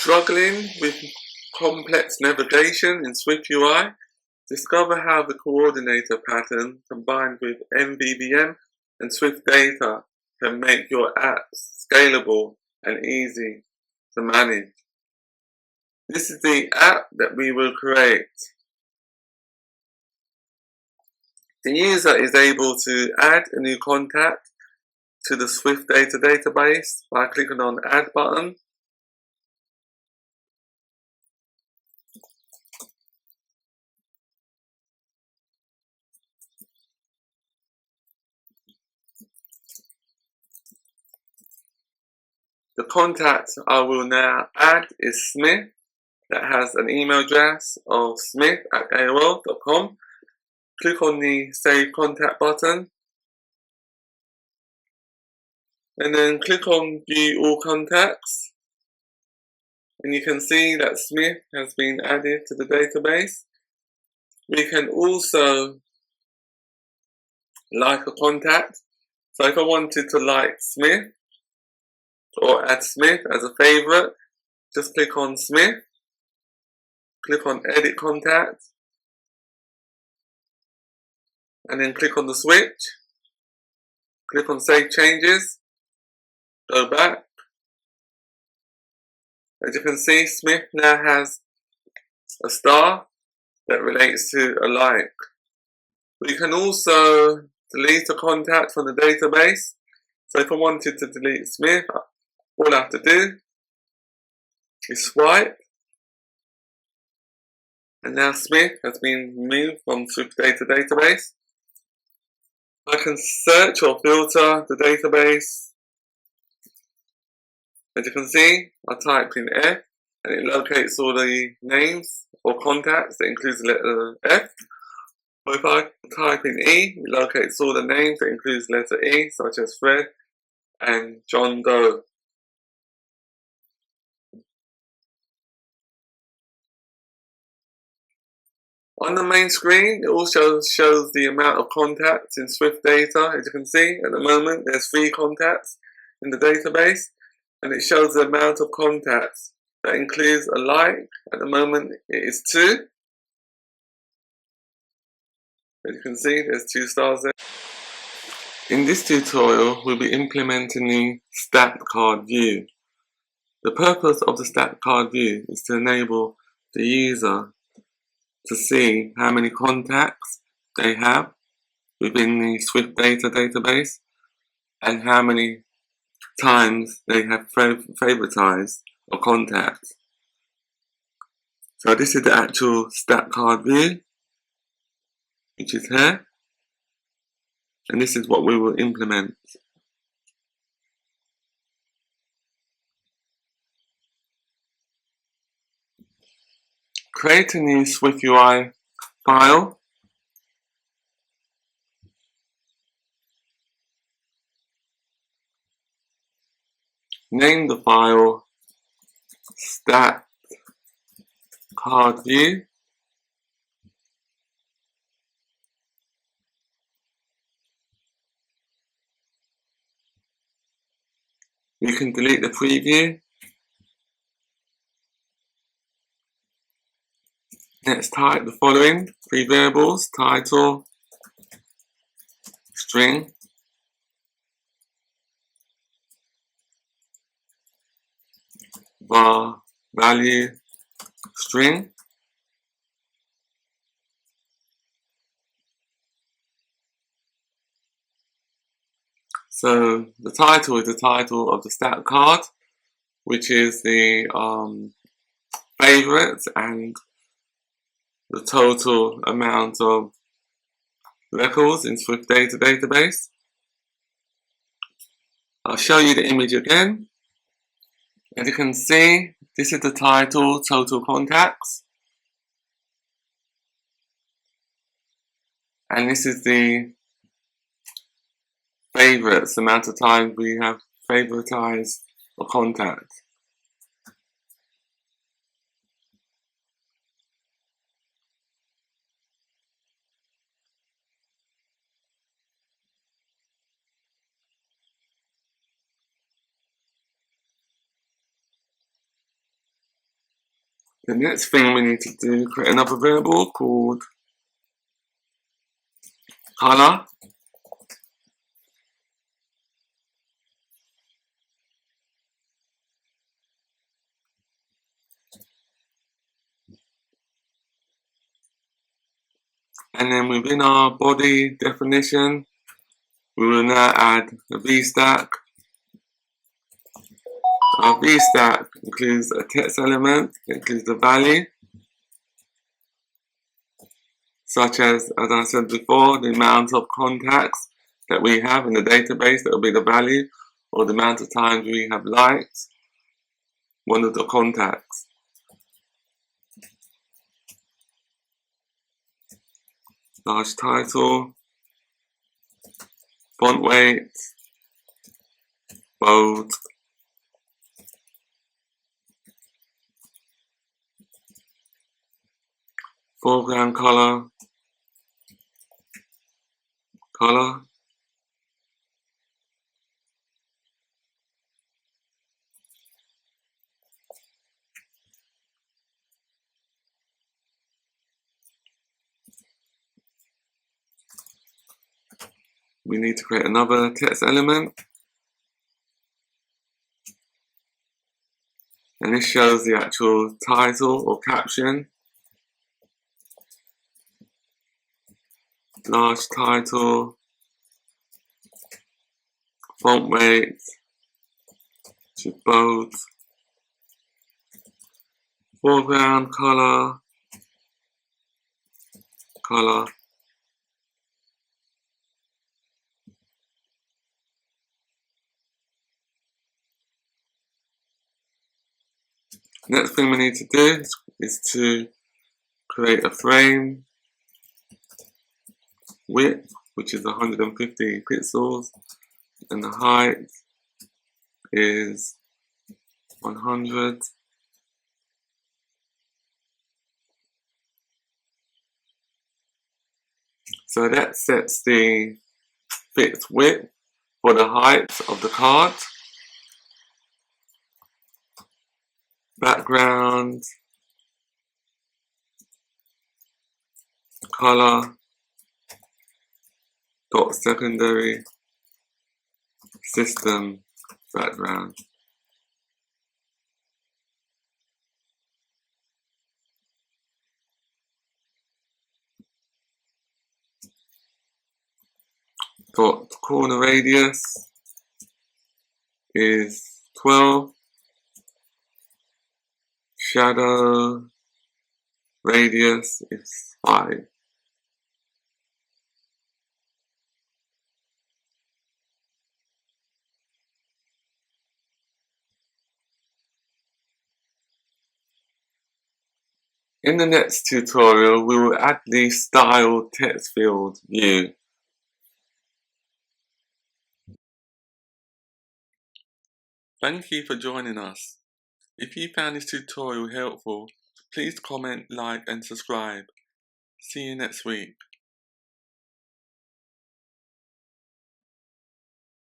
Struggling with complex navigation in SwiftUI? Discover how the coordinator pattern combined with MVVM and SwiftData can make your apps scalable and easy to manage. This is the app that we will create. The user is able to add a new contact to the SwiftData database by clicking on the Add button. The contact I will now add is Smith, that has an email address of smith@aol.com. Click on the Save Contact button and then click on View All Contacts, and you can see that Smith has been added to the database. We can also like a contact. So if I wanted to like Smith or add Smith as a favorite, just click on Smith, click on Edit Contact, and then click on the switch, click on Save Changes, go back. As you can see, Smith now has a star that relates to a like. We can also delete a contact from the database. So if I wanted to delete Smith, all I have to do is swipe, and now Smith has been removed from SwiftData database. I can search or filter the database. As you can see, I typed in F and it locates all the names or contacts that includes the letter F. Or if I type in E, it locates all the names that includes the letter E, such as Fred and John Doe. On the main screen, it also shows the amount of contacts in SwiftData. As you can see, at the moment, there's 3 contacts in the database, and it shows the amount of contacts that includes a like. At the moment, it is 2. As you can see, there's 2 stars there. In this tutorial, we'll be implementing the stat card view. The purpose of the stat card view is to enable the user to see how many contacts they have within the SwiftData database and how many times they have favoritized a contact. So this is the actual stat card view, which is here, and this is what we will implement. Create a new SwiftUI file. Name the file stat card view. You can delete the preview. Let's type the following 3 variables: title, string, var value, string. So the title is the title of the stat card, which is the favorites and the total amount of records in SwiftData database. I'll show you the image again. As you can see, this is the title, total contacts. And this is the favorites, the amount of times we have favoritized a contact. The next thing we need to do is create another variable called color. And then within our body definition, we will now add a VStack. Our VStack includes a text element, it includes the value, such as I said before, the amount of contacts that we have in the database, that will be the value, or the amount of times we have liked one of the contacts. Large title, font weight, bold, foreground color, we need to create another text element, and this shows the actual title or caption. Large title, font weight to bold, foreground color, Next thing we need to do is to create a frame width, which is 150 pixels, and the height is 100. So that sets the fixed width for the height of the card. Background, color, dot secondary, system, background. Dot corner radius is 12. Shadow radius is 5. In the next tutorial, we will add the style text field view. Thank you for joining us. If you found this tutorial helpful, please comment, like and subscribe. See you next week.